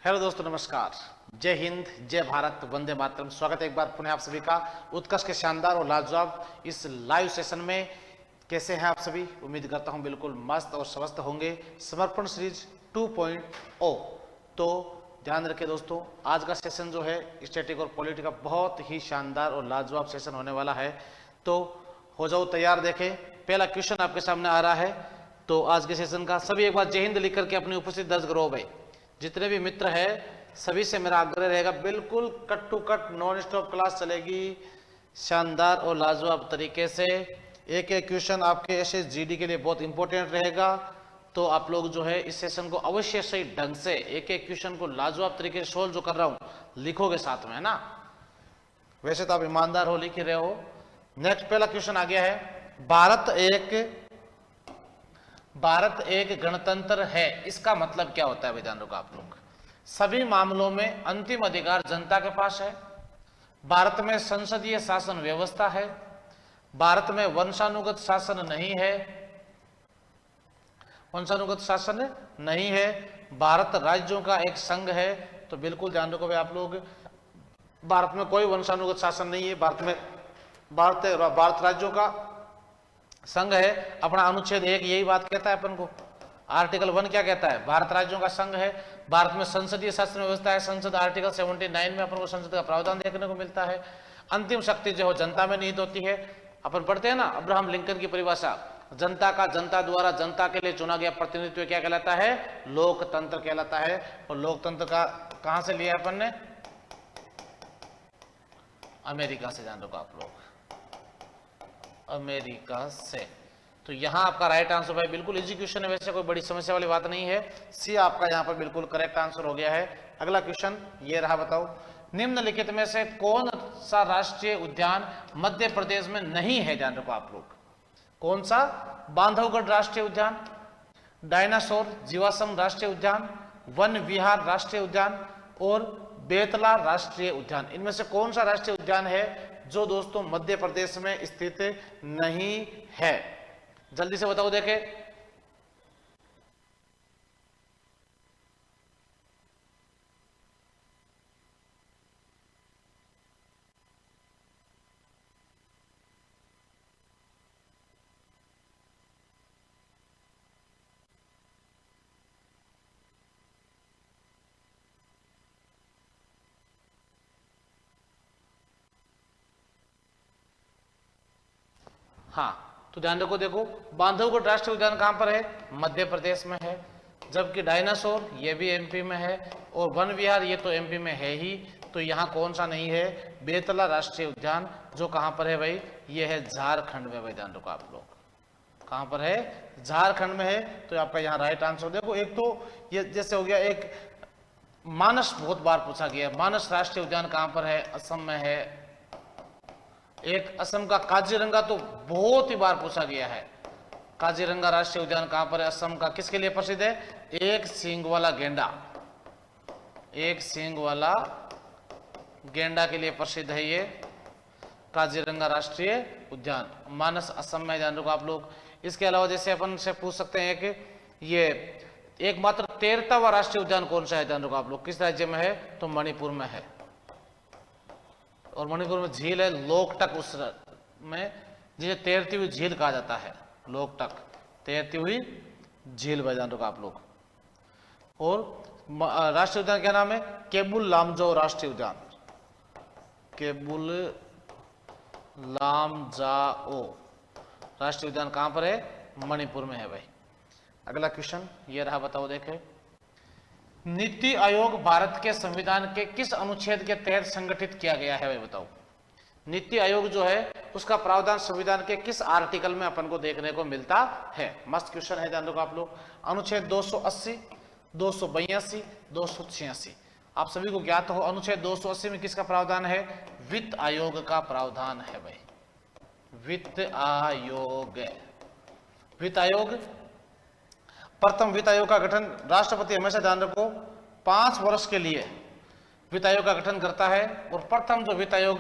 Hello दोस्तों, नमस्कार। जय हिंद, जय भारत, वंदे मातरम। स्वागत है एक बार पुनः आप सभी का उत्कर्ष के शानदार और लाजवाब इस लाइव सेशन में। कैसे हैं आप सभी? उम्मीद करता हूं बिल्कुल मस्त और स्वस्थ होंगे। समर्पण सीरीज 2.0। तो ध्यान रखें दोस्तों, आज का सेशन जो है स्टैटिक और पॉलिटी का बहुत ही शानदार और लाजवाब सेशन होने वाला है। तो हो जाओ तैयार। देखें, पहला क्वेश्चन आपके सामने आ रहा है। तो आज के सेशन का सभी एक बार जय हिंद लिख करके अपनी उपस्थिति दर्ज करो भाई। जितने भी मित्र हैं सभी से मेरा आग्रह रहेगा, बिल्कुल cut to cut non stop class चलेगी शानदार और लाजवाब तरीके से। एक एक क्वेश्चन आपके ऐसे जीडी के लिए बहुत इंपॉर्टेंट रहेगा। तो आप लोग जो है इस सेशन को अवश्य सही ढंग से एक एक क्वेश्चन को लाजवाब तरीके से सोल्व जो कर रहा हूं लिखोगे साथ में, है ना? वैसे तो आप ईमानदार हो, लिख रहे हो। नेक्स्ट पहला क्वेश्चन आ गया है, भारत एक गणतंत्र है, इसका मतलब क्या होता है? विधान रुका आप लोग। सभी मामलों में अंतिम अधिकार जनता के पास है। भारत में संसदीय शासन व्यवस्था है। भारत में वंशानुगत शासन नहीं है। वंशानुगत शासन नहीं है। भारत राज्यों का एक संघ है। तो बिल्कुल ध्यान रखो भाई आप लोग, भारत में कोई वंशानुगत शासन नहीं है। भारत राज्यों का संघ है। अपना अनुच्छेद 1 यही बात कहता है अपन को। आर्टिकल 1 क्या कहता है? भारत राज्यों का संघ है। भारत में संसदीय शासन व्यवस्था है। संसद आर्टिकल 79 में अपन को संसद का प्रावधान देखने को मिलता है। अंतिम शक्ति जो है जनता में निहित होती है। अपन पढ़ते हैं ना अब्राहम लिंकन की परिभाषा, जनता का जनता द्वारा जनता के लिए चुना गया प्रतिनिधित्व क्या कहलाता है? लोकतंत्र कहलाता है। और लोकतंत्र का कहां से लिया अपन ने? अमेरिका से। जान रखो आप लोग, अमेरिका से। तो यहां आपका राइट आंसर भाई बिल्कुल इजी क्वेश्चन है, वैसे कोई बड़ी समस्या वाली बात नहीं है। सी आपका यहां पर बिल्कुल करेक्ट आंसर हो गया है। अगला क्वेश्चन ये रहा, बताओ निम्नलिखित में से कौन सा राष्ट्रीय उद्यान मध्य प्रदेश में नहीं है? ध्यान रखो आप लोग, कौन सा? बांधवगढ़ राष्ट्रीय उद्यान, डायनासोर जीवाश्म राष्ट्रीय उद्यान, वन विहार राष्ट्रीय उद्यान और बेतला राष्ट्रीय उद्यान। इनमें से कौन सा राष्ट्रीय उद्यान है जो दोस्तों मध्य प्रदेश में स्थित नहीं है? जल्दी से बताओ। देखे, हाँ तो ध्यान रखो। देखो, बांधवगढ़ राष्ट्रीय उद्यान कहां पर है? मध्य प्रदेश में है। जबकि डायनासोर ये भी एमपी में है और वन विहार ये तो एमपी में है ही। तो यहाँ कौन सा नहीं है? बेतला राष्ट्रीय उद्यान, जो कहां पर है भाई? ये है झारखंड में भाई। ध्यान रखो आप लोग, कहां पर है? झारखंड में है। तो आपका यहाँ राइट आंसर। देखो, एक तो ये जैसे हो गया, एक मानस बहुत बार पूछा गया है। मानस राष्ट्रीय उद्यान कहां पर है? असम में है। एक असम का काजीरंगा तो बहुत ही बार पूछा गया है। काजीरंगा राष्ट्रीय उद्यान कहां पर है? असम का। किसके लिए प्रसिद्ध है? एक सींग वाला गेंडा, एक सींग वाला गेंडा के लिए प्रसिद्ध है ये काजीरंगा राष्ट्रीय उद्यान। मानस असम में। ध्यान रखो आप लोग। इसके अलावा जैसे अपन से पूछ सकते हैं कि ये एकमात्र 13वां राष्ट्रीय उद्यान कौन सा है? ध्यान रखो आप लोग, किस राज्य में है? तो मणिपुर में है। और मणिपुर में झील है लोकटक, उस में जिसे तैरती हुई झील कहा जाता है। लोकटक, तैरती हुई झील भाई। ध्यान रखो आप लोग। और राष्ट्रीय उद्यान क्या नाम है? केबुल लामजाओ राष्ट्रीय उद्यान। केबुल लामजाओ राष्ट्रीय उद्यान कहां पर है? मणिपुर में है भाई। अगला क्वेश्चन ये रहा, बताओ। देखे, नीति आयोग भारत के संविधान के किस अनुच्छेद के तहत संगठित किया गया है भाई? बताओ। नीति आयोग जो है उसका प्रावधान संविधान के किस आर्टिकल में अपन को देखने को मिलता है? मस्त क्वेश्चन है, ध्यान रखो आप लोग। अनुच्छेद 280, 282, 286। आप सभी को ज्ञात हो, अनुच्छेद 280 में किसका प्रावधान है? वित्त आयोग का प्रावधान है भाई। वित्त आयोग। वित्त आयोग, प्रथम वित्त आयोग का गठन राष्ट्रपति हमेशा, ध्यान रखो, 5 वर्ष के लिए वित्त आयोग का गठन करता है। और प्रथम जो वित्त आयोग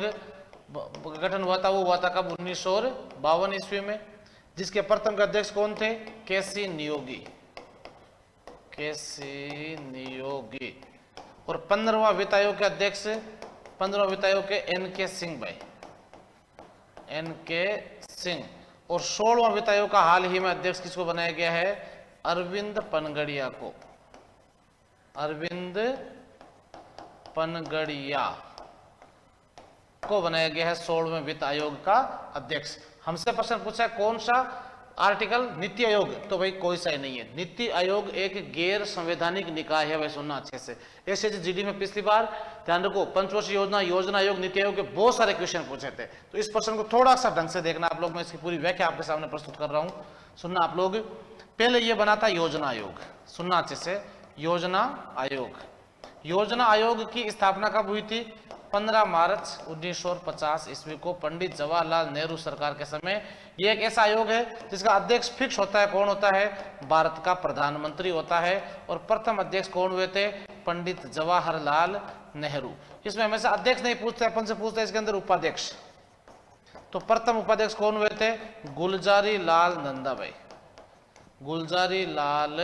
गठन हुआ था वो हुआ था कब? 1952 ईस्वी में। जिसके प्रथम के अध्यक्ष कौन थे? केसी नियोगी। केसी नियोगी। और 15वां वित्त आयोग के अध्यक्ष 15वां वित्त आयोग के NK सिंह भाई, NK सिंह। और 16वां वित्त आयोग का हाल ही में अध्यक्ष किसको बनाया गया है? अरविंद पनगड़िया को, अरविंद पनगड़िया को बनाया गया है 16वें वित्त आयोग का अध्यक्ष। हमसे प्रश्न पूछा है कौन सा आर्टिकल? नीति आयोग, तो भाई कोई सा ही नहीं है। नीति आयोग एक गैर संवैधानिक निकाय है भाई, सुनना अच्छे से। ऐसे जीडी में पिछली बार ध्यान रखो, पंचवर्षीय योजना, योजना आयोग, नीति आयोग के बहुत सारे क्वेश्चन पूछे थे, तो इस प्रश्न को थोड़ा सा ढंग से देखना आप लोग। मैं इसकी पूरी व्याख्या आपके सामने प्रस्तुत कर रहा हूं, सुनना आप लोग। पहले ये बना था योजना आयोग, सुनना अच्छे से। योजना आयोग, योजना आयोग की स्थापना कब हुई थी? 15 मार्च 1950 ईस्वी को पंडित जवाहरलाल नेहरू सरकार के समय। यह एक ऐसा आयोग है जिसका अध्यक्ष फिक्स होता है। कौन होता है? भारत का प्रधानमंत्री होता है। और प्रथम अध्यक्ष कौन हुए थे? पंडित जवाहरलाल नेहरू। इसमें हमेशा अध्यक्ष नहीं पूछते, अपन से पूछते हैं इसके अंदर उपाध्यक्ष। तो प्रथम उपाध्यक्ष कौन हुए थे? गुलजारी लाल नंदा भाई, गुलजारी लाल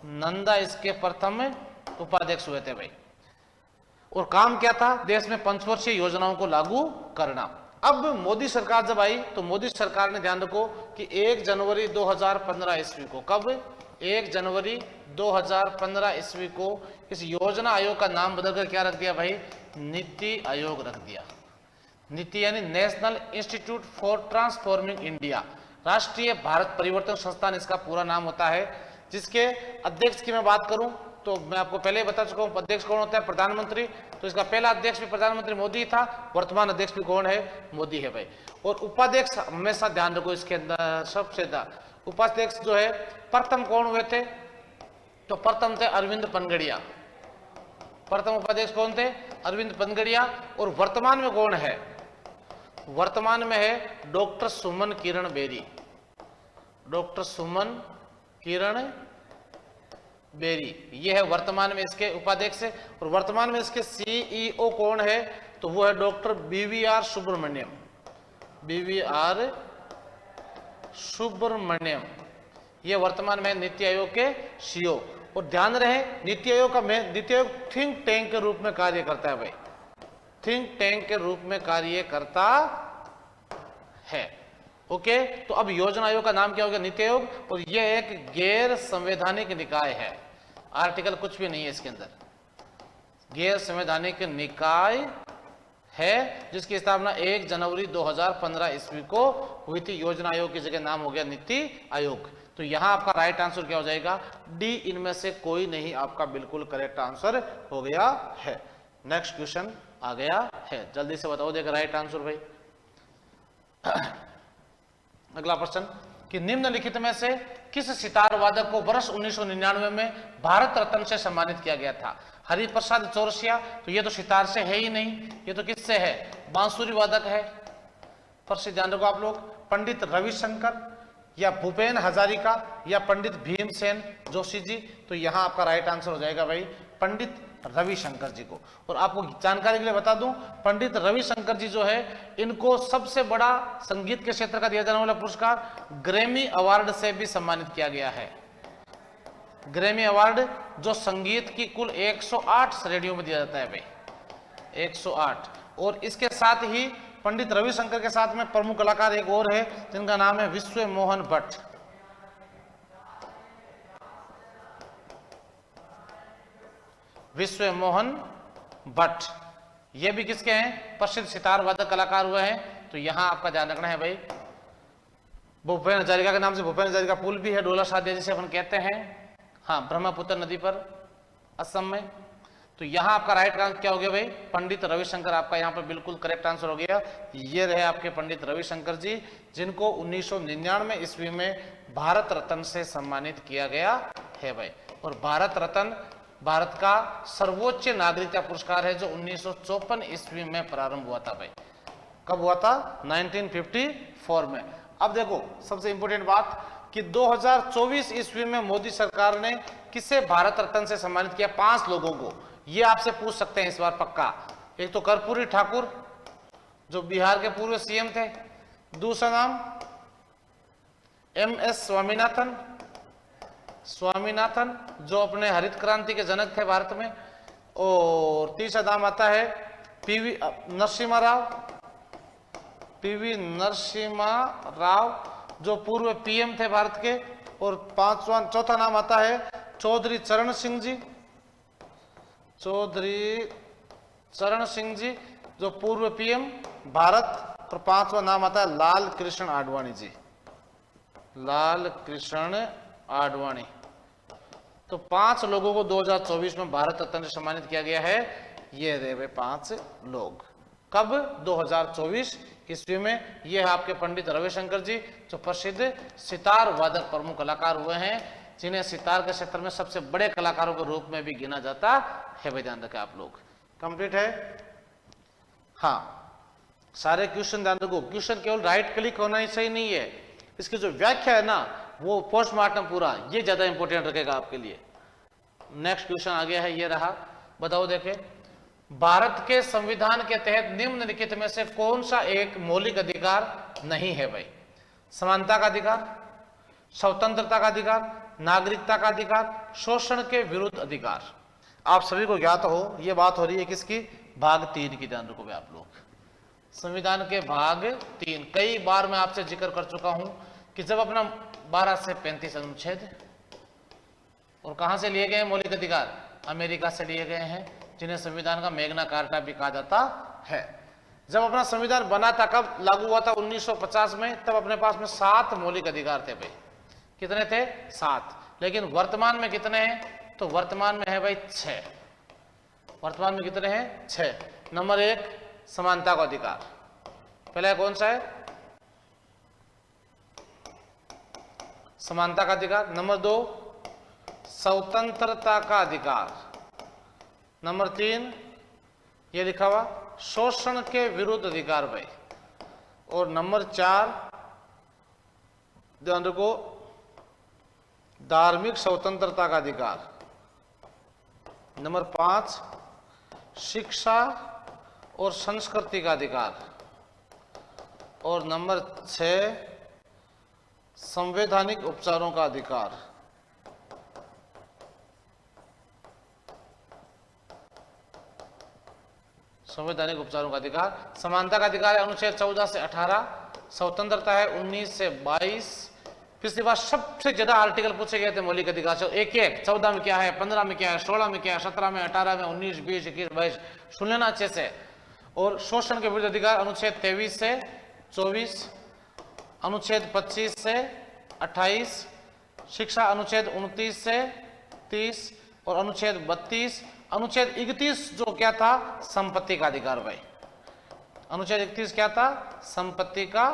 नंदा इसके प्रथम उपाध्यक्ष हुए थे भाई। और काम क्या था? देश में पंचवर्षीय योजनाओं को लागू करना। अब मोदी सरकार जब आई तो मोदी सरकार ने, ध्यान रखो, कि 1 जनवरी 2015 ईस्वी को, कब? 1 जनवरी 2015 ईस्वी को इस योजना आयोग का नाम बदलकर क्या रख दिया भाई? नीति आयोग रख दिया। नीति यानी national institute for transforming India, राष्ट्रीय भारत परिवर्तन संस्थान इसका पूरा नाम होता है। जिसके अध्यक्ष की मैं बात करूं तो मैं आपको पहले ही बता चुका हूं, अध्यक्ष कौन होता है? प्रधानमंत्री। तो इसका पहला अध्यक्ष भी प्रधानमंत्री मोदी था, वर्तमान अध्यक्ष भी कौन है? मोदी है भाई। और उपाध्यक्ष हमेशा ध्यान रखो, इसके अंदर सबसे उपाध्यक्ष जो है प्रथम कौन हुए थे? तो प्रथम थे अरविंद पनगड़िया, प्रथम उपाध्यक्ष कौन थे? अरविंद पनगड़िया। और वर्तमान में कौन है? वर्तमान में है डॉक्टर सुमन किरण बेरी, डॉक्टर सुमन किरण बेरी, ये है वर्तमान में इसके उपाध्यक्ष। और वर्तमान में इसके CEO कौन है? तो वो है doctor BVR Subramanyam, BVR Subramanyam, ये वर्तमान में नीति आयोग के CEO। और ध्यान रहे, नीति आयोग का नीति आयोग थिंक टैंक के रूप में कार्य करता है भाई, थिंक टैंक के रूप में कार्य करता है। ओके, तो अब योजना आयोग का नाम क्या हो गया? नीति आयोग। और यह एक गैर संवैधानिक निकाय है, आर्टिकल कुछ भी नहीं है इसके अंदर, गैर संवैधानिक निकाय है, जिसकी स्थापना 1 जनवरी 2015 ईस्वी को हुई थी। योजना आयोग की जगह नाम हो गया नीति आयोग। तो यहां आपका राइट आंसर क्या हो जाएगा? डी। इनमें से कोई नहीं आपका बिल्कुल करेक्ट आंसर हो गया है। नेक्स्ट क्वेश्चन आ गया है, जल्दी से बताओ देगा राइट आंसर भाई। अगला प्रश्न कि निम्नलिखित में से किस सितार वादक को वर्ष 1999 में भारत रत्न से सम्मानित किया गया था? हरिप्रसाद चौरसिया, तो ये तो सितार से है ही नहीं, ये तो किससे है? बांसुरी वादक है। प्रसिद्ध ध्यान रखो आप लोग, पंडित रविशंकर या भूपेन हजारिका या पंडित भीमसेन जोशी जी। तो यहां आपका राइट आंसर हो जाएगा भाई पंडित रविशंकर जी को। और आपको जानकारी के लिए बता दूं, पंडित रविशंकर जी जो है, इनको सबसे बड़ा संगीत के क्षेत्र का दिया जाने वाला पुरस्कार ग्रैमी अवार्ड से भी सम्मानित किया गया है। ग्रैमी अवार्ड जो संगीत की कुल 108 श्रेणियों में दिया जाता है भाई, 108। और इसके साथ ही पंडित रविशंकर के साथ में प्रमुख कलाकार एक और है जिनका नाम है विश्व मोहन भट्ट। विश्व मोहन भट्ट, ये भी किसके हैं? प्रसिद्ध सितार वादक कलाकार हुए हैं। तो यहां आपका ध्यान रखना है भाई। भूपेन हजारिका के नाम से भूपेन हजारिका पुल भी है, डोला सादिया जिसे अपन कहते हैं, हाँ, ब्रह्मपुत्र नदी पर असम में। तो यहां आपका राइट आंसर क्या हो गया भाई? पंडित रविशंकर आपका यहां पर बिल्कुल करेक्ट आंसर हो गया। ये रहे आपके पंडित रविशंकर जी, जिनको 1999 ईस्वी में भारत रत्न से सम्मानित किया गया है भाई। और भारत रत्न भारत का सर्वोच्च नागरिकता पुरस्कार है, जो 1954 ईस्वी में प्रारंभ हुआ था भाई। कब हुआ था? 1954 में। अब देखो सबसे इंपॉर्टेंट बात कि 2024 ईस्वी में मोदी सरकार ने किसे भारत रत्न से सम्मानित किया? 5 लोगों को। ये आपसे पूछ सकते हैं इस बार पक्का। एक तो कर्पूरी ठाकुर जो बिहार के पूर्व CM थे, दूसरा नाम MS स्वामीनाथन जो अपने हरित क्रांति के जनक थे भारत में, और तीसरा नाम आता है पीवी नरसिम्हा राव, पीवी नरसिम्हा राव जो पूर्व पीएम थे भारत के। और चौथा नाम आता है चौधरी चरण सिंह जी, चौधरी चरण सिंह जी जो पूर्व पीएम भारत। और पांचवा नाम आता है लाल कृष्ण आडवाणी जी, लाल कृष्ण आडवाणी। तो 5 लोगों को 2024 में भारत रत्न से सम्मानित किया गया है। ये रहे 5 लोग। कब? 2024 ईस्वी में। ये है आपके पंडित रविशंकर जी जो प्रसिद्ध सितार वादक प्रमुख कलाकार हुए हैं, जिन्हें सितार के क्षेत्र में सबसे बड़े कलाकारों के रूप में भी गिना जाता है। भाई ध्यान रखें आप लोग। कंप्लीट है? हाँ, सारे क्वेश्चन ध्यान रखो। क्वेश्चन केवल राइट क्लिक होना ही सही नहीं है, इसकी जो व्याख्या है ना वो पोस्टमार्टम पूरा, ये ज्यादा इंपॉर्टेंट रखेगा आपके लिए। नेक्स्ट क्वेश्चन आ गया है, ये रहा। बताओ देखें, भारत के संविधान के तहत निम्नलिखित में से कौन सा एक मौलिक अधिकार नहीं है? भाई, समानता का अधिकार, स्वतंत्रता का अधिकार, नागरिकता का अधिकार, शोषण के विरुद्ध अधिकार। आप सभी को ज्ञात हो, यह बात हो रही है किसकी? भाग 3 की। ध्यान रखोगे आप लोग। संविधान के भाग 3 कई बार मैं आपसे जिक्र कर चुका हूं कि जब अपना 12 से 35 अनुच्छेद, और कहां से लिए गए मौलिक अधिकार? अमेरिका से लिए गए हैं, जिन्हें संविधान का मैग्ना कार्टा भी कहा जाता है। जब अपना संविधान बना था, कब लागू हुआ था? 1950 में। तब अपने पास में 7 मौलिक अधिकार थे भाई। कितने थे? 7। लेकिन वर्तमान में कितने हैं? तो वर्तमान में है भाई 6। वर्तमान में कितने हैं? 6। नंबर 1 समानता का अधिकार। पहला कौन सा है? समानता का अधिकार। नंबर 2 स्वतंत्रता का अधिकार। नंबर 3 ये लिखा हुआ शोषण के विरुद्ध अधिकार भाई। और नंबर 4 ध्यान रखो, धार्मिक स्वतंत्रता का अधिकार। नंबर 5 शिक्षा और संस्कृति का अधिकार। और नंबर 6 संवैधानिक उपचारों का अधिकार। संवैधानिक उपचारों का अधिकार। समानता का अधिकार है अनुच्छेद 14 से 18। स्वतंत्रता है 19 से 22। पिछली बार सबसे ज्यादा आर्टिकल पूछे गए थे मौलिक अधिकार से, एक 14 में क्या है, 15 में क्या है, 16 में क्या है, 17 में, 18 में, 19, 20, 21, 22। सुन लेना अच्छे से। और शोषण के विरुद्ध अधिकार अनुच्छेद 23 से 24, अनुच्छेद 25 से 28, शिक्षा अनुच्छेद 29 से 30 और अनुच्छेद 32। अनुच्छेद 31 जो क्या था? संपत्ति का अधिकार भाई। अनुच्छेद 31 क्या था? संपत्ति का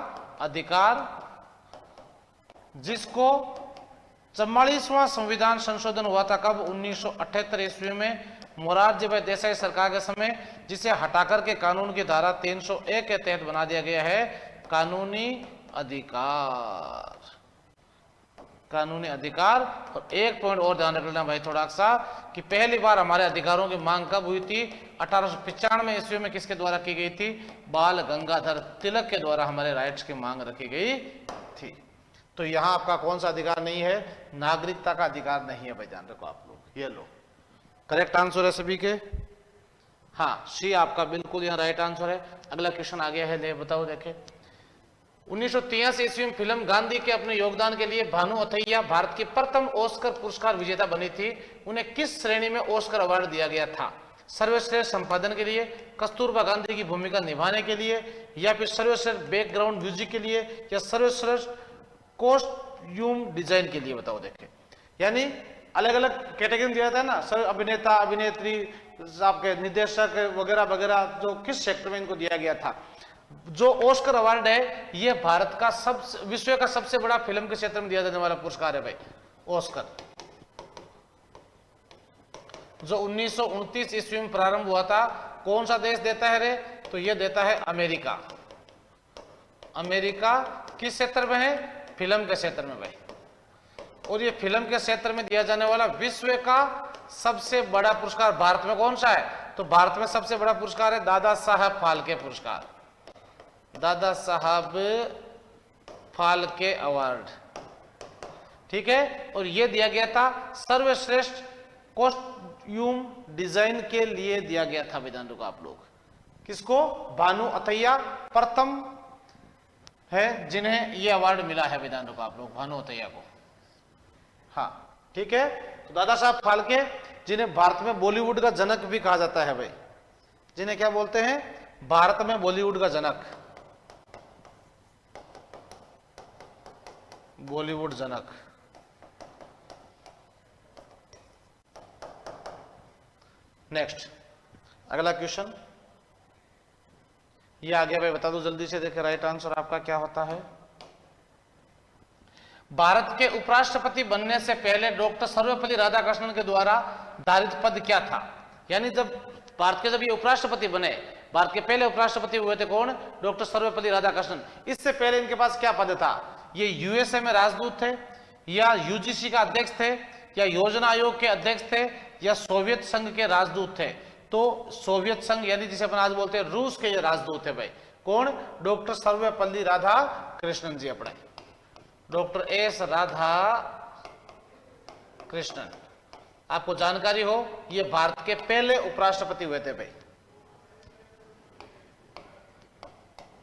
अधिकार, जिसको 44वां संविधान संशोधन हुआ था कब? 1978 ईस्वी में मोरारजी भाई देसाई सरकार के समय, जिसे हटाकर के कानून की धारा 301 के तहत बना दिया गया है कानूनी अधिकार। कानूनी अधिकार। और एक पॉइंट और ध्यान रखना भाई थोड़ा सा, कि पहली बार हमारे अधिकारों की मांग कब हुई थी? 1895 ईस्वी में। किसके द्वारा की गई थी? बाल गंगाधर तिलक के द्वारा हमारे राइट्स की मांग रखी गई थी। तो यहां आपका कौन सा अधिकार नहीं है? नागरिकता का अधिकार नहीं है भाई। ध्यान रखो आप लोग। ये लो करेक्ट आंसर है सभी के। हाँ, सी आपका बिल्कुल यहाँ राइट आंसर है। अगला क्वेश्चन आ गया है, ले बताओ देखे। 1983 ईस्वी में फिल्म गांधी के अपने योगदान के लिए भानु अथैया भारत की प्रथम ऑस्कर पुरस्कार विजेता बनी थी। उन्हें किस श्रेणी में ऑस्कर अवार्ड दिया गया था? सर्वश्रेष्ठ संपादन के लिए, कस्तूरबा गांधी की भूमिका निभाने के लिए, या फिर सर्वश्रेष्ठ बैकग्राउंड म्यूजिक के लिए, या सर्वश्रेष्ठ कॉस्ट्यूम डिजाइन के लिए? बताओ देखें। यानी अलग अलग कैटेगरी दिया जाता है ना, सर अभिनेता, अभिनेत्री, आपके निर्देशक वगैरह वगैरह, जो किस सेक्टर में इनको दिया गया था। जो ऑस्कर अवार्ड है ये भारत का विश्व का सबसे बड़ा फिल्म के क्षेत्र में दिया जाने वाला पुरस्कार है भाई, ऑस्कर, जो 1929 ईस्वी में प्रारंभ हुआ था। कौन सा देश देता है रे? तो ये देता है अमेरिका। अमेरिका किस क्षेत्र में है? फिल्म के क्षेत्र में भाई। और ये फिल्म के क्षेत्र में दिया जाने वाला विश्व का सबसे बड़ा पुरस्कार भारत में कौन सा है? तो भारत में सबसे बड़ा पुरस्कार है दादा साहब फाल्के पुरस्कार, दादा साहब फाल्के अवार्ड। ठीक है। और ये दिया गया था सर्वश्रेष्ठ डिजाइन के लिए दिया गया था विधान को आप लोग। किसको? भानु अथैया प्रथम है जिन्हें ये अवार्ड मिला है विधान को आप लोग, भानु अथैया को। हाँ ठीक है। तो दादा साहब फाल्के जिन्हें भारत में बॉलीवुड का जनक भी कहा जाता है भाई, जिन्हें क्या बोलते हैं? भारत में बॉलीवुड का जनक, बॉलीवुड जनक। नेक्स्ट अगला क्वेश्चन ये आ गया भाई, बता दो जल्दी से। देखिए राइट आंसर आपका क्या होता है? भारत के उपराष्ट्रपति बनने से पहले डॉक्टर सर्वपल्ली राधाकृष्णन के द्वारा धारित पद क्या था? यानी जब भारत के जब ये उपराष्ट्रपति बने, भारत के पहले उपराष्ट्रपति हुए थे कौन? डॉक्टर सर्वपल्ली राधाकृष्णन। इससे पहले इनके पास क्या पद था? ये यूएसए में राजदूत थे, या यूजीसी का अध्यक्ष थे, या योजना आयोग के अध्यक्ष थे, या सोवियत संघ के राजदूत थे। तो सोवियत संघ यानी जिसे अपन आज बोलते हैं रूस के ये राजदूत है भाई। कौन? डॉक्टर सर्वपल्ली राधाकृष्णन जी अपने, डॉक्टर एस राधा कृष्णन। आपको जानकारी हो ये भारत के पहले उपराष्ट्रपति हुए थे भाई,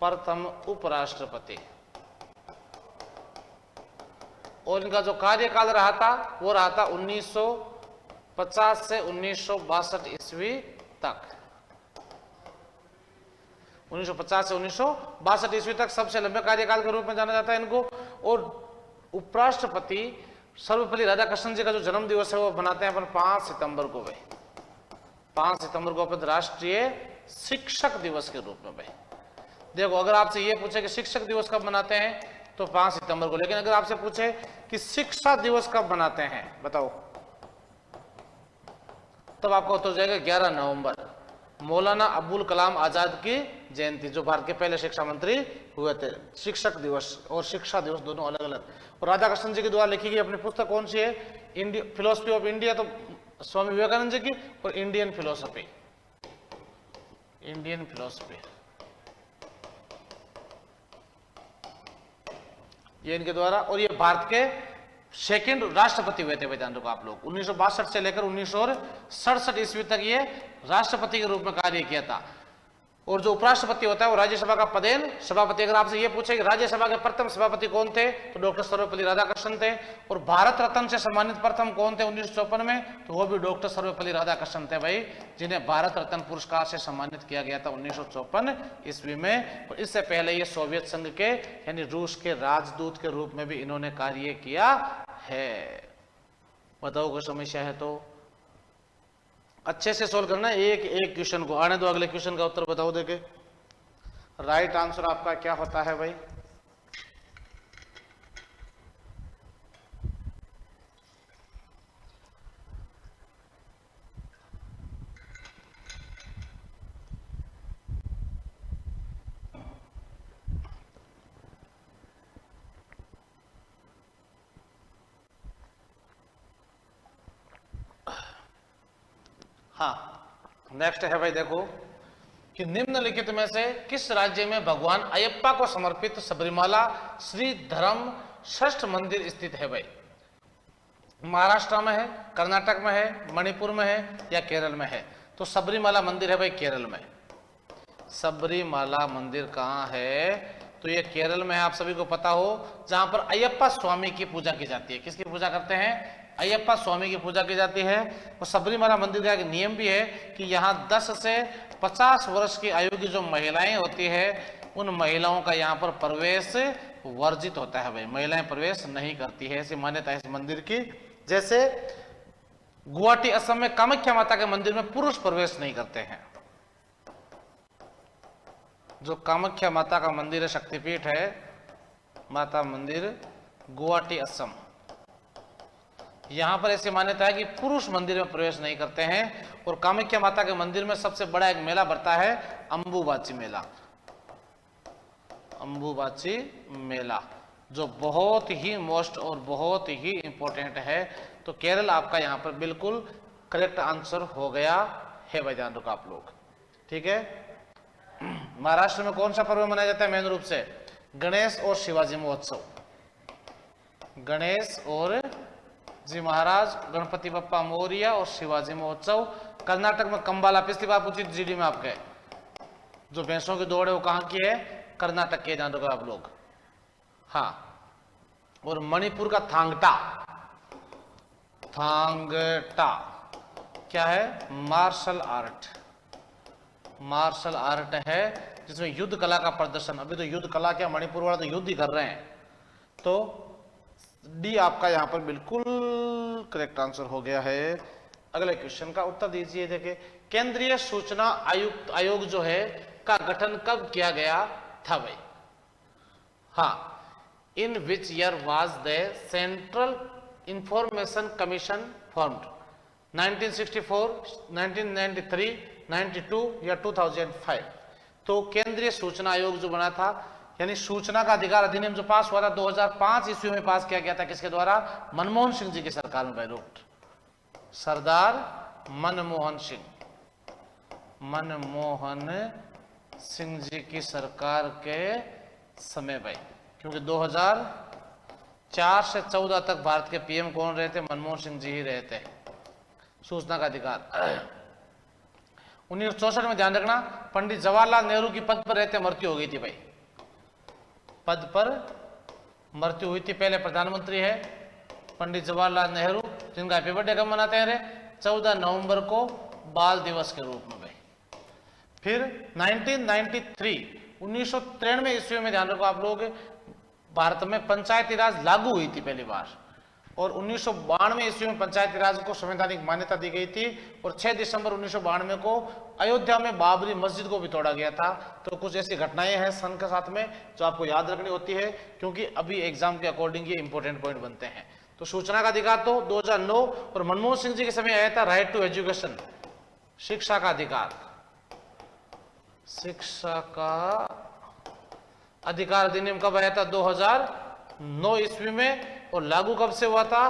प्रथम उपराष्ट्रपति। और इनका जो कार्यकाल रहा था वो रहा था 1950 से 1962 ईस्वी तक। 1950 से 1962 ईस्वी तक सबसे लंबे कार्यकाल के रूप में जाना जाता है इनको। और उपराष्ट्रपति सर्वपल्ली राधाकृष्णन जी का जो जन्म दिवस है वो बनाते हैं अपन 5 सितंबर को भाई। 5 सितंबर को अपन राष्ट्रीय शिक्षक दिवस के रूप में भाई। देखो अगर आपसे ये पूछे कि शिक्षक दिवस कब मनाते हैं तो 5 सितंबर को, लेकिन अगर आपसे पूछे कि शिक्षा दिवस कब मनाते हैं बताओ, तब आपका उत्तर जाएगा 11 नवंबर, मौलाना अबुल कलाम आजाद की जयंती, जो भारत के पहले शिक्षा मंत्री हुए थे। शिक्षक दिवस और शिक्षा दिवस दोनों अलग अलग। और राधाकृष्णन जी के द्वारा लिखी गई अपनी पुस्तक कौन सी है? फिलोसफी ऑफ इंडिया, तो स्वामी विवेकानंद जी की, और इंडियन फिलोसफी, इंडियन फिलोसफी ये इनके द्वारा। और ये भारत के सेकंड राष्ट्रपति हुए थे वेदांत को आप लोग। 1962 से लेकर 1967 ईस्वी तक ये राष्ट्रपति के रूप में कार्य किया था। और जो उपराष्ट्रपति होता है वो राज्यसभा का पदेन सभापति। अगर आपसे ये पूछे कि राज्यसभा के प्रथम सभापति कौन थे तो डॉक्टर सर्वपल्ली राधाकृष्णन थे। और भारत रत्न से सम्मानित प्रथम कौन थे 1954 में, तो वो भी डॉक्टर सर्वपल्ली राधाकृष्णन थे भाई, जिन्हें भारत रत्न पुरस्कार से सम्मानित किया गया था 1954 ईस्वी में। और इससे पहले ये सोवियत संघ के यानी रूस के राजदूत के रूप में भी इन्होंने कार्य किया है। बताओ कोई समस्या है तो अच्छे से सोल्व करना है। एक एक क्वेश्चन को आने दो, अगले क्वेश्चन का उत्तर बताओ। देखे राइट आंसर आपका क्या होता है भाई? हाँ नेक्स्ट है भाई, देखो कि निम्नलिखित में से किस राज्य में भगवान अयप्पा को समर्पित सबरीमाला श्री धर्म षष्ठ मंदिर स्थित है भाई? महाराष्ट्र में है, कर्नाटक में है, मणिपुर में है, या केरल में है? तो सबरीमाला मंदिर है भाई केरल में। सबरीमाला मंदिर कहाँ है? तो ये केरल में है, आप सभी को पता हो, जहां पर अयप्पा स्वामी की पूजा की जाती है। किसकी पूजा करते हैं? अयप्पा स्वामी की पूजा की जाती है। और सबरीमाला मंदिर का एक नियम भी है कि यहाँ 10 से 50 वर्ष की आयु की जो महिलाएं होती है उन महिलाओं का यहाँ पर प्रवेश वर्जित होता है भाई, महिलाएं प्रवेश नहीं करती है, ऐसी मान्यता है इस मंदिर की। जैसे गुवाहाटी असम में कामाख्या माता के मंदिर में पुरुष प्रवेश नहीं करते हैं। जो कामाख्या माता का मंदिर है, शक्तिपीठ है, माता मंदिर गुवाहाटी असम, यहां पर ऐसी मान्यता है कि पुरुष मंदिर में प्रवेश नहीं करते हैं। और कामाख्या माता के मंदिर में सबसे बड़ा एक मेला बढ़ता है अंबुबाची मेला, अंबुबाची मेला, जो बहुत ही मोस्ट और बहुत ही इंपॉर्टेंट है। तो केरल आपका यहां पर बिल्कुल करेक्ट आंसर हो गया है भाई, ध्यान रखो आप लोग, ठीक है। महाराष्ट्र में कौन सा पर्व मनाया जाता है मेन रूप से? गणेश और शिवाजी महोत्सव, गणेश और जी महाराज, गणपति बप्पा मोरिया और शिवाजी महोत्सव। कर्नाटक में कंबाला, पिछली बार पूछी जीडी में आपके, जो भैंसों की दौड़ है वो कहाँ की है? कर्नाटक के, जान रहे आप लोग। हाँ, और मणिपुर का थांगटा, थांगटा क्या है? मार्शल आर्ट, मार्शल आर्ट है जिसमें युद्ध कला का प्रदर्शन। अभी तो युद्ध कला क्या, मणिपुर वाला तो युद्ध ही कर रहे हैं। तो डी आपका यहां पर बिल्कुल करेक्ट आंसर हो गया है। अगले क्वेश्चन का उत्तर दीजिए। देखिए, केंद्रीय सूचना आयोग जो है का गठन कब किया गया था भाई? हाँ, in which year was the central information commission formed? 1964, 1993, 92 या 2005? तो केंद्रीय सूचना आयोग जो बना था, यानी सूचना का अधिकार अधिनियम जो पास हुआ था 2005 ईस्वी में पास किया गया था, किसके द्वारा? मनमोहन सिंह जी की सरकार में भाई, सरदार मनमोहन सिंह, मनमोहन सिंह जी की सरकार के समय भाई। क्योंकि 2004 से 14 तक भारत के पीएम कौन रहे थे? मनमोहन सिंह जी ही रहे थे। सूचना का अधिकार 1964 में, ध्यान रखना, पंडित जवाहरलाल नेहरू की पद पर रहते मृत्यु हो गई थी भाई, पद पर मृत्यु हुई थी। पहले प्रधानमंत्री है पंडित जवाहरलाल नेहरू, जिनका हैप्पी बर्थडे कब मनाते हैं? 14 नवंबर को, बाल दिवस के रूप में भाई। फिर 1993 ईस्वी में, ध्यान रखो आप लोग, भारत में पंचायती राज लागू हुई थी पहली बार, और 1992 ईस्वी में पंचायती राज को संवैधानिक मान्यता दी गई थी। और 6 दिसंबर 1992 को अयोध्या में बाबरी मस्जिद को भी तोड़ा गया था। तो कुछ ऐसी घटनाएं हैं सन के साथ में जो आपको याद रखनी होती है, क्योंकि अभी एग्जाम के अकॉर्डिंग ये इंपॉर्टेंट पॉइंट बनते हैं। तो सूचना का अधिकार तो 2009, और मनमोहन सिंह जी के समय आया था राइट टू एजुकेशन, शिक्षा का अधिकार, शिक्षा का अधिकार अधिनियम कब आया था? 2009 ईस्वी में। और लागू कब से हुआ था?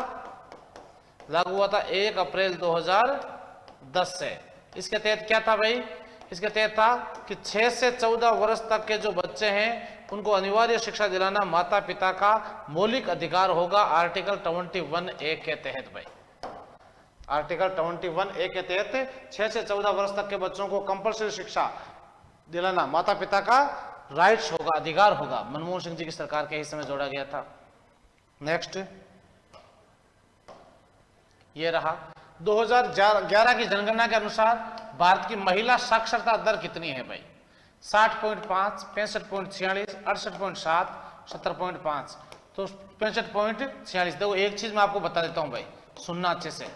लागू हुआ था 1 अप्रैल 2010 से। इसके तहत क्या था भाई? इसके तहत था कि 6 से 14 वर्ष तक के जो बच्चे हैं उनको अनिवार्य शिक्षा दिलाना माता पिता का मौलिक अधिकार होगा, आर्टिकल 21A के तहत भाई। आर्टिकल 21A के तहत 6 से 14 वर्ष तक के बच्चों को कंपल्सरी शिक्षा दिलाना माता पिता का राइट्स होगा, अधिकार होगा। मनमोहन सिंह जी की सरकार के हिस्से में जोड़ा गया था। नेक्स्ट ये रहा, 2011 की जनगणना के अनुसार भारत की महिला साक्षरता दर कितनी है भाई? 60.5, 65.46, 68.7, 70.5। तो 65.46। देखो एक चीज मैं आपको बता देता हूं भाई, सुनना अच्छे से।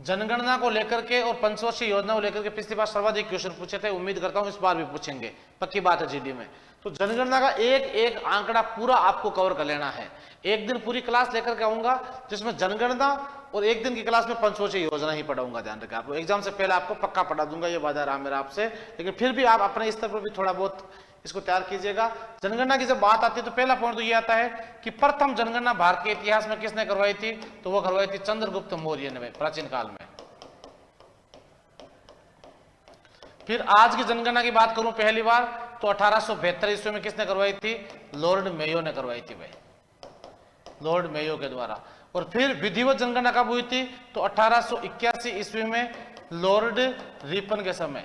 जनगणना को लेकर के और पंचवर्षीय योजना को लेकर के पिछली बार सर्वाधिक क्वेश्चन पूछे थे, उम्मीद करता हूं इस बार भी पूछेंगे, पक्की बात है जीडी में। तो जनगणना का एक एक आंकड़ा पूरा आपको कवर कर लेना है। एक दिन पूरी क्लास लेकर के आऊंगा जिसमें जनगणना, और एक दिन की क्लास में पंचवर्षीय योजना ही पढ़ाऊंगा। ध्यान रखें, आपको एग्जाम से पहले आपको पक्का पढ़ा दूंगा, ये वादा रहा मेरा आपसे। लेकिन फिर भी आप अपने स्तर पर भी थोड़ा बहुत इसको तैयार कीजिएगा। जनगणना की जब बात आती है तो पहला पॉइंट तो ये आता है कि प्रथम जनगणना भारत के इतिहास में किसने करवाई थी? तो वो करवाई थी चंद्रगुप्त मौर्य ने प्राचीन काल में। फिर आज की जनगणना की बात करूं पहली बार तो 1872 ईस्वी में किसने करवाई थी? लॉर्ड मेयो ने करवाई थी भाई, लॉर्ड मेयो के द्वारा। और फिर विधिवत जनगणना कब हुई थी? तो 1881 ईस्वी में लॉर्ड रिपन के समय,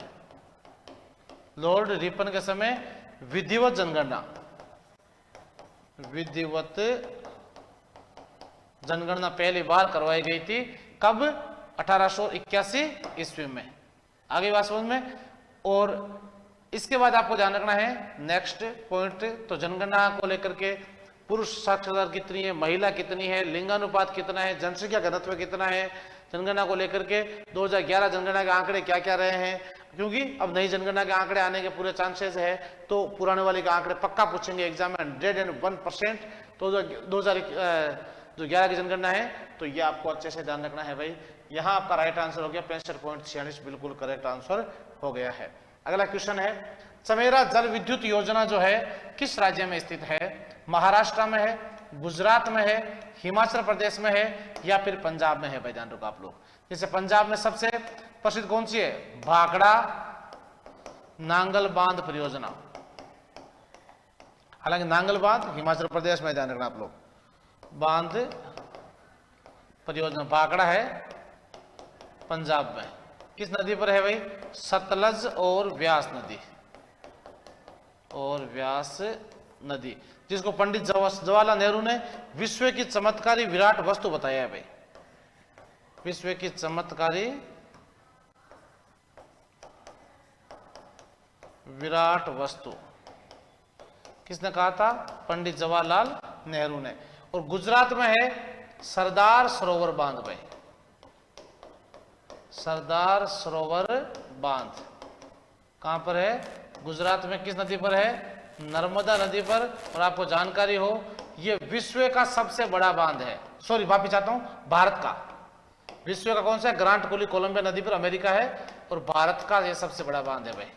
लॉर्ड रिपन के समय विधिवत जनगणना, विधिवत जनगणना पहली बार करवाई गई थी। कब? 1881 ईस्वी में। आगे बात समझ में। और इसके बाद आपको ध्यान रखना है नेक्स्ट पॉइंट, तो जनगणना को लेकर के पुरुष साक्षरता दर कितनी है, महिला कितनी है, लिंगानुपात कितना है, जनसंख्या घनत्व कितना है, जनगणना को लेकर के 2011 जनगणना के आंकड़े क्या क्या रहे हैं, क्योंकि अब नई जनगणना के आंकड़े आने के पूरे चांसेस है। तो पुराने वाले के आंकड़े पक्का पूछेंगे एग्जाम में 101%। तो 2011 की जनगणना है, तो ये आपको अच्छे से ध्यान रखना है भाई। यहाँ आपका राइट आंसर हो गया 65.46, बिल्कुल करेक्ट आंसर हो गया है। अगला क्वेश्चन है, चमेरा जल विद्युत योजना जो है किस राज्य में स्थित है? महाराष्ट्र में है, गुजरात में है, हिमाचल प्रदेश में है, या फिर पंजाब में है भाई? ध्यान रखो आप लोग। जैसे पंजाब में सबसे प्रसिद्ध कौन सी है? भाखड़ा नांगल बांध परियोजना। हालांकि नांगल बांध हिमाचल प्रदेश में, ध्यान रखना आप लोग। बांध परियोजना भाखड़ा है पंजाब में। किस नदी पर है भाई? सतलज और व्यास नदी, और व्यास नदी, जिसको पंडित जवाहरलाल नेहरू ने विश्व की चमत्कारी विराट वस्तु बताया है भाई। विश्व की चमत्कारी विराट वस्तु किसने कहा था? पंडित जवाहरलाल नेहरू ने। और गुजरात में है सरदार सरोवर बांध भाई, सरदार सरोवर बांध कहां पर है? गुजरात में। किस नदी पर है? नर्मदा नदी पर। और आपको जानकारी हो, यह विश्व का सबसे बड़ा बांध है, सॉरी माफी चाहता हूं, भारत का। विश्व का कौन सा है? ग्रांट कोली कोलंबिया नदी पर, अमेरिका है। और भारत का यह सबसे बड़ा बांध है भाई,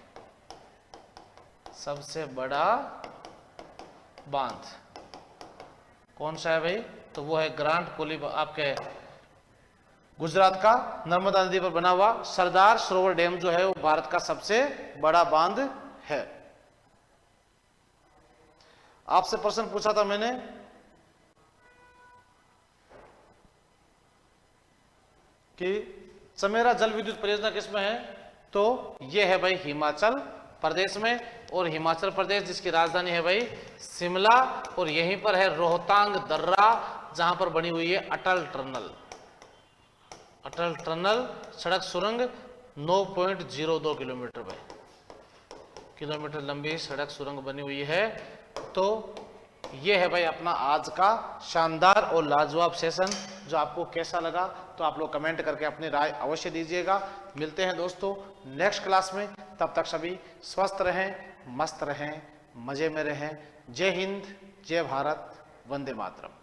सबसे बड़ा बांध कौन सा है भाई? तो वो है ग्रांट कोली, आपके गुजरात का नर्मदा नदी पर बना हुआ सरदार सरोवर डैम जो है वो भारत का सबसे बड़ा बांध है। आपसे प्रश्न पूछा था मैंने कि चमेरा जल विद्युत परियोजना किसमें है? तो ये है भाई हिमाचल प्रदेश में। और हिमाचल प्रदेश जिसकी राजधानी है भाई शिमला। और यहीं पर है रोहतांग दर्रा, जहां पर बनी हुई है अटल टनल। अटल टनल सड़क सुरंग 9.02 किलोमीटर लंबी सड़क सुरंग बनी हुई है। तो ये है भाई अपना आज का शानदार और लाजवाब सेशन। जो आपको कैसा लगा तो आप लोग कमेंट करके अपनी राय अवश्य दीजिएगा। मिलते हैं दोस्तों नेक्स्ट क्लास में, तब तक सभी स्वस्थ रहें, मस्त रहें, मजे में रहें। जय हिंद, जय भारत, वंदे मातरम।